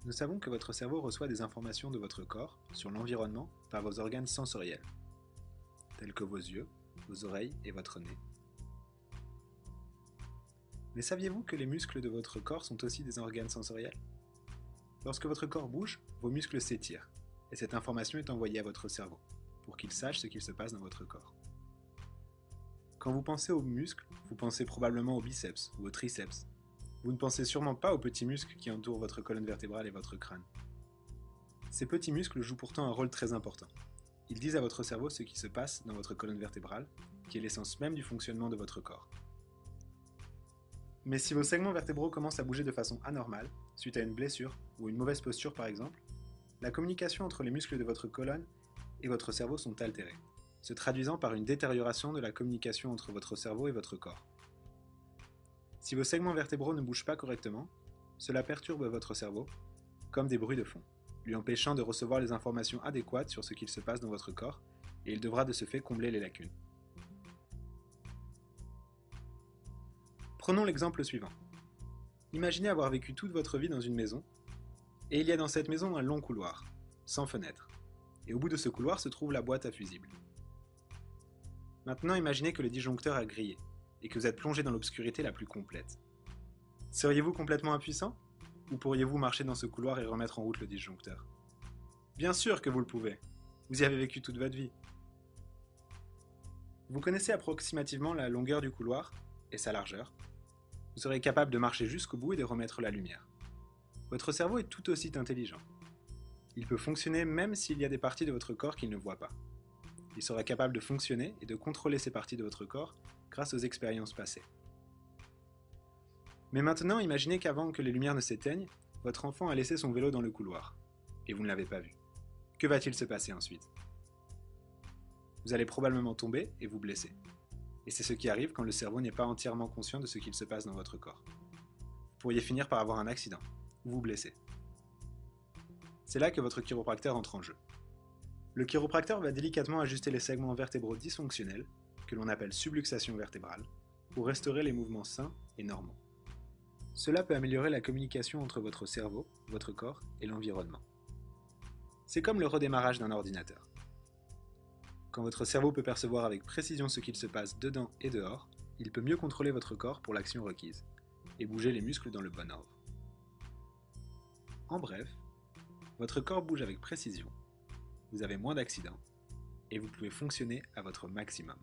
Nous savons que votre cerveau reçoit des informations de votre corps sur l'environnement par vos organes sensoriels, tels que vos yeux, vos oreilles et votre nez. Mais saviez-vous que les muscles de votre corps sont aussi des organes sensoriels? Lorsque votre corps bouge, vos muscles s'étirent, et cette information est envoyée à votre cerveau, pour qu'il sache ce qu'il se passe dans votre corps. Quand vous pensez aux muscles, vous pensez probablement aux biceps ou aux triceps. Vous ne pensez sûrement pas aux petits muscles qui entourent votre colonne vertébrale et votre crâne. Ces petits muscles jouent pourtant un rôle très important. Ils disent à votre cerveau ce qui se passe dans votre colonne vertébrale, qui est l'essence même du fonctionnement de votre corps. Mais si vos segments vertébraux commencent à bouger de façon anormale, suite à une blessure ou une mauvaise posture par exemple, la communication entre les muscles de votre colonne et votre cerveau sont altérées, se traduisant par une détérioration de la communication entre votre cerveau et votre corps. Si vos segments vertébraux ne bougent pas correctement, cela perturbe votre cerveau, comme des bruits de fond, lui empêchant de recevoir les informations adéquates sur ce qu'il se passe dans votre corps, et il devra de ce fait combler les lacunes. Prenons l'exemple suivant. Imaginez avoir vécu toute votre vie dans une maison, et il y a dans cette maison un long couloir, sans fenêtre, et au bout de ce couloir se trouve la boîte à fusibles. Maintenant imaginez que le disjoncteur a grillé, et que vous êtes plongé dans l'obscurité la plus complète. Seriez-vous complètement impuissant? Ou pourriez-vous marcher dans ce couloir et remettre en route le disjoncteur? Bien sûr que vous le pouvez. Vous y avez vécu toute votre vie. Vous connaissez approximativement la longueur du couloir et sa largeur. Vous serez capable de marcher jusqu'au bout et de remettre la lumière. Votre cerveau est tout aussi intelligent. Il peut fonctionner même s'il y a des parties de votre corps qu'il ne voit pas. Il sera capable de fonctionner et de contrôler ces parties de votre corps grâce aux expériences passées. Mais maintenant, imaginez qu'avant que les lumières ne s'éteignent, votre enfant a laissé son vélo dans le couloir, et vous ne l'avez pas vu. Que va-t-il se passer ensuite? Vous allez probablement tomber et vous blesser. Et c'est ce qui arrive quand le cerveau n'est pas entièrement conscient de ce qu'il se passe dans votre corps. Vous pourriez finir par avoir un accident, ou vous blesser. C'est là que votre chiropracteur entre en jeu. Le chiropracteur va délicatement ajuster les segments vertébraux dysfonctionnels, que l'on appelle subluxation vertébrale, pour restaurer les mouvements sains et normaux. Cela peut améliorer la communication entre votre cerveau, votre corps et l'environnement. C'est comme le redémarrage d'un ordinateur. Quand votre cerveau peut percevoir avec précision ce qu'il se passe dedans et dehors, il peut mieux contrôler votre corps pour l'action requise, et bouger les muscles dans le bon ordre. En bref, votre corps bouge avec précision, vous avez moins d'accidents, et vous pouvez fonctionner à votre maximum.